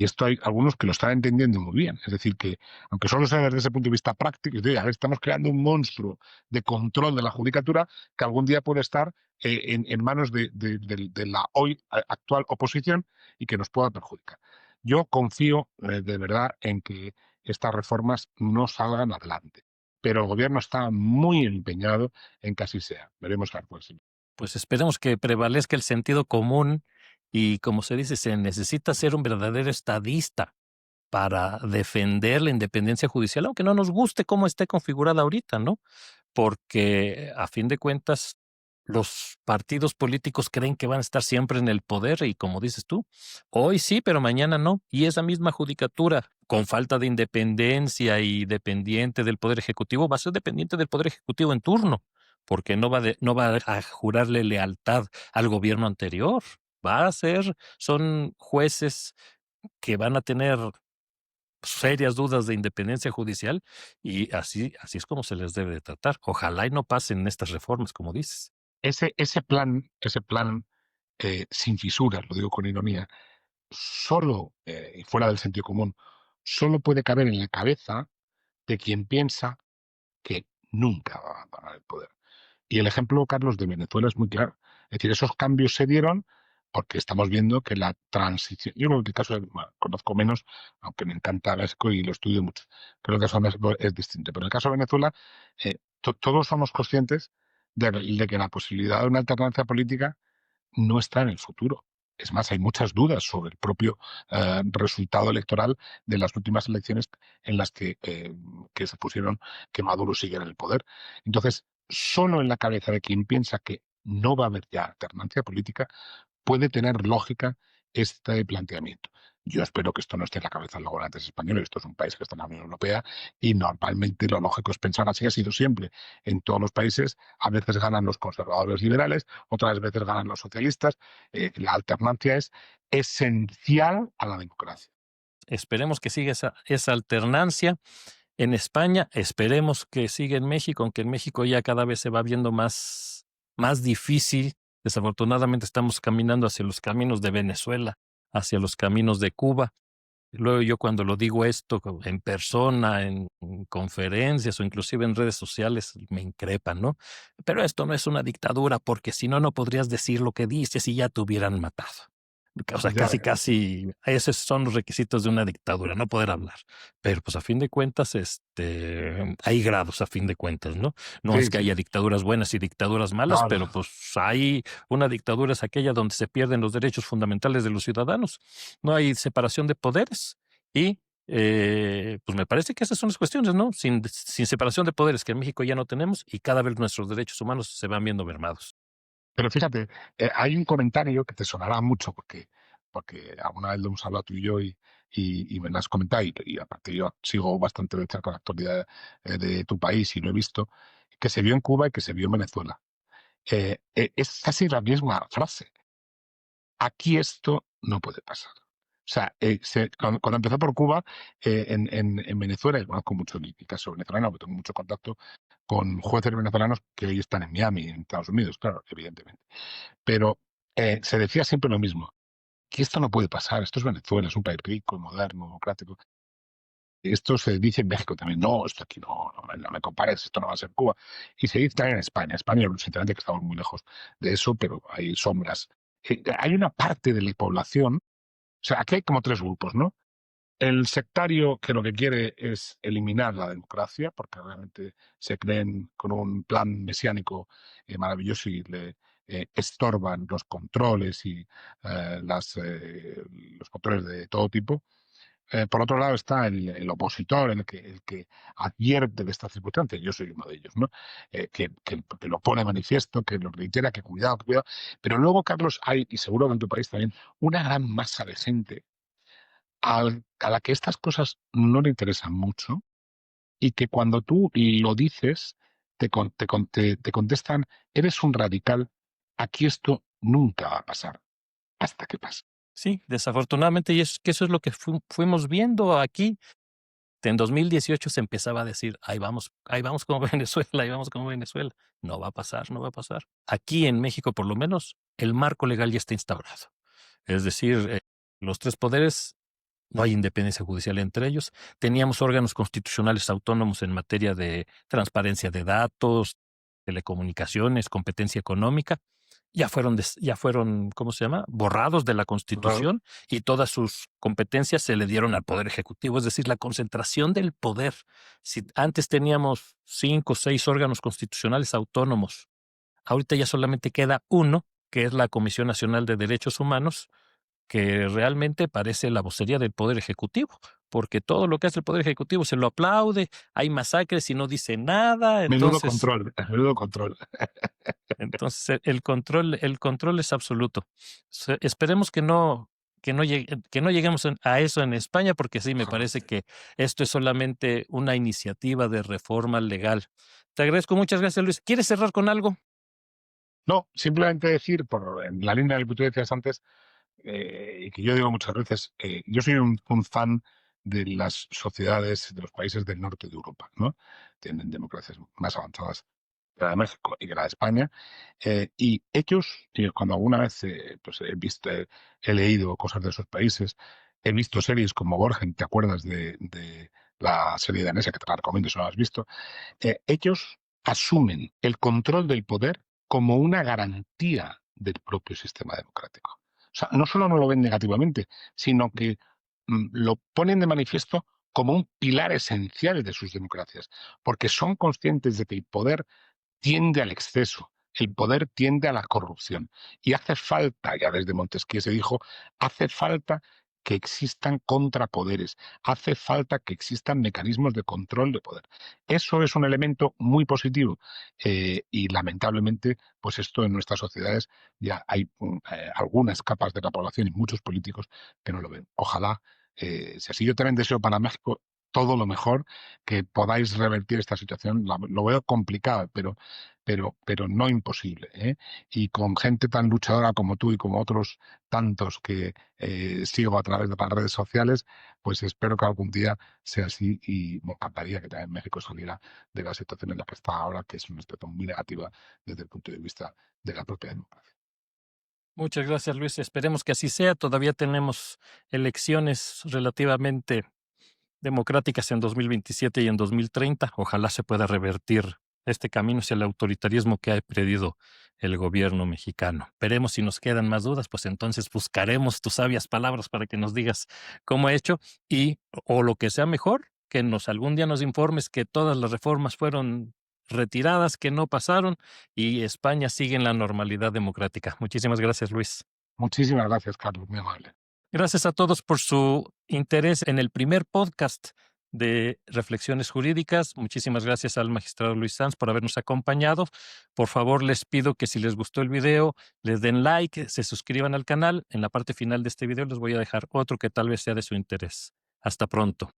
Y esto hay algunos que lo están entendiendo muy bien. Es decir, que aunque solo sea desde ese punto de vista práctico, es decir, ahora estamos creando un monstruo de control de la judicatura que algún día puede estar en manos de la hoy actual oposición y que nos pueda perjudicar. Yo confío de verdad en que estas reformas no salgan adelante, pero el gobierno está muy empeñado en que así sea. Veremos a ver cuál es. Pues esperemos que prevalezca el sentido común y, como se dice, se necesita ser un verdadero estadista para defender la independencia judicial, aunque no nos guste cómo esté configurada ahorita, ¿no? Porque a fin de cuentas los partidos políticos creen que van a estar siempre en el poder y, como dices tú, hoy sí, pero mañana no. Y esa misma judicatura, con falta de independencia y dependiente del poder ejecutivo, va a ser dependiente del poder ejecutivo en turno, porque no va a jurarle lealtad al gobierno anterior. Son jueces que van a tener serias dudas de independencia judicial y así es como se les debe de tratar. Ojalá y no pasen estas reformas, como dices. Ese plan sin fisuras, lo digo con ironía, solo, y fuera del sentido común, solo puede caber en la cabeza de quien piensa que nunca va a ganar el poder. Y el ejemplo, Carlos, de Venezuela es muy claro. Es decir, esos cambios se dieron porque estamos viendo que la transición, yo creo que el caso, bueno, conozco menos, aunque me encanta México y lo estudio mucho, creo que el caso de México es distinto, pero en el caso de Venezuela, todos somos conscientes de que la posibilidad de una alternancia política no está en el futuro. Es más, hay muchas dudas sobre el propio resultado electoral de las últimas elecciones en las que se pusieron que Maduro sigue en el poder. Entonces, solo en la cabeza de quien piensa que no va a haber ya alternancia política puede tener lógica este planteamiento. Yo espero que esto no esté en la cabeza de los gobernantes españoles. Esto es un país que está en la Unión Europea y normalmente lo lógico es pensar así, ha sido siempre en todos los países. A veces ganan los conservadores liberales, otras veces ganan los socialistas. La alternancia es esencial a la democracia. Esperemos que siga esa alternancia en España, esperemos que siga en México, aunque en México ya cada vez se va viendo más difícil. Desafortunadamente estamos caminando hacia los caminos de Venezuela, hacia los caminos de Cuba. Luego yo cuando lo digo esto en persona, en conferencias o inclusive en redes sociales, me increpan, ¿no? Pero esto no es una dictadura porque si no, no podrías decir lo que dices y ya te hubieran matado. O sea, Ya, casi, esos son los requisitos de una dictadura, no poder hablar. Pero pues a fin de cuentas, hay grados a fin de cuentas, ¿no? No es sí, que sí. haya dictaduras buenas y dictaduras malas, No, no. pero pues hay una dictadura es aquella donde se pierden los derechos fundamentales de los ciudadanos. No hay separación de poderes y pues me parece que esas son las cuestiones, ¿no? Sin separación de poderes que en México ya no tenemos y cada vez nuestros derechos humanos se van viendo mermados. Pero fíjate, hay un comentario que te sonará mucho porque alguna vez lo hemos hablado tú y yo y me lo has comentado y aparte yo sigo bastante de cerca la actualidad de tu país y lo he visto, que se vio en Cuba y que se vio en Venezuela. Es casi la misma frase. Aquí esto no puede pasar. O sea, cuando empezó por Cuba, en Venezuela, y conozco mucho el caso venezolano, porque tengo mucho contacto con jueces venezolanos que hoy están en Miami, en Estados Unidos, claro, evidentemente. Pero se decía siempre lo mismo, que esto no puede pasar, esto es Venezuela, es un país rico, moderno, democrático. Esto se dice en México también, no, esto aquí no me compares, esto no va a ser Cuba. Y se dice también en España. España, sinceramente, que estamos muy lejos de eso, pero hay sombras. Hay una parte de la población, o sea, aquí hay como tres grupos, ¿no? El sectario que lo que quiere es eliminar la democracia, porque realmente se creen con un plan mesiánico maravilloso y le estorban los controles y los controles de todo tipo. Por otro lado está el opositor, el que advierte de estas circunstancias. Yo soy uno de ellos, ¿no? Que lo pone de manifiesto, que lo reitera, que cuidado, que cuidado. Pero luego, Carlos, hay, y seguro que en tu país también, una gran masa de gente a la que estas cosas no le interesan mucho y que cuando tú lo dices, te contestan, eres un radical, aquí esto nunca va a pasar, hasta que pase. Sí, desafortunadamente, y es que eso es lo que fuimos viendo aquí. En 2018 se empezaba a decir, ahí vamos como Venezuela, ahí vamos como Venezuela. No va a pasar, no va a pasar. Aquí en México, por lo menos, el marco legal ya está instaurado. Es decir, los tres poderes, no hay independencia judicial entre ellos. Teníamos órganos constitucionales autónomos en materia de transparencia de datos, telecomunicaciones, competencia económica. Ya fueron, ¿cómo se llama? Borrados de la Claro. Constitución y todas sus competencias se le dieron al Poder Ejecutivo, es decir, la concentración del poder. Si antes teníamos 5 o 6 órganos constitucionales autónomos, ahorita ya solamente queda uno, que es la Comisión Nacional de Derechos Humanos, que realmente parece la vocería del Poder Ejecutivo, porque todo lo que hace el Poder Ejecutivo se lo aplaude, hay masacres y no dice nada, Menudo entonces control, menudo control. el control es absoluto. Esperemos que no lleguemos a eso en España, porque sí, me Ojalá. parece que esto es solamente una iniciativa de reforma legal. Te agradezco, muchas gracias, Luis. ¿Quieres cerrar con algo? No, simplemente decir, en la línea de lo que tú decías antes, y que yo digo muchas veces, yo soy un fan de las sociedades de los países del norte de Europa, ¿no? Tienen democracias más avanzadas que la de México y que la de España. Y ellos, y cuando alguna vez pues he visto, he leído cosas de esos países, he visto series como Borgen, ¿te acuerdas de la serie danesa que te la recomiendo si no la has visto? Ellos asumen el control del poder como una garantía del propio sistema democrático. O sea, no solo no lo ven negativamente, sino que lo ponen de manifiesto como un pilar esencial de sus democracias, porque son conscientes de que el poder tiende al exceso, el poder tiende a la corrupción. Y hace falta, ya desde Montesquieu se dijo, hace falta que existan contrapoderes, hace falta que existan mecanismos de control de poder. Eso es un elemento muy positivo y lamentablemente, pues esto en nuestras sociedades ya hay algunas capas de la población y muchos políticos que no lo ven. Ojalá, si así yo también deseo para México todo lo mejor, que podáis revertir esta situación. Lo veo complicado, pero no imposible, ¿eh? Y con gente tan luchadora como tú y como otros tantos que sigo a través de las redes sociales, pues espero que algún día sea así y me encantaría que también México saliera de la situación en la que está ahora, que es una situación muy negativa desde el punto de vista de la propia democracia. Muchas gracias, Luis. Esperemos que así sea. Todavía tenemos elecciones relativamente democráticas en 2027 y en 2030. Ojalá se pueda revertir este camino hacia el autoritarismo que ha perdido el gobierno mexicano. Veremos si nos quedan más dudas, pues entonces buscaremos tus sabias palabras para que nos digas cómo ha hecho y, o lo que sea mejor, que algún día nos informes que todas las reformas fueron retiradas, que no pasaron y España sigue en la normalidad democrática. Muchísimas gracias, Luis. Muchísimas gracias, Carlos, muy amable. Gracias a todos por su interés en el primer podcast de Reflexiones Jurídicas. Muchísimas gracias al magistrado Luis Sanz por habernos acompañado. Por favor, les pido que si les gustó el video, les den like, se suscriban al canal. En la parte final de este video les voy a dejar otro que tal vez sea de su interés. Hasta pronto.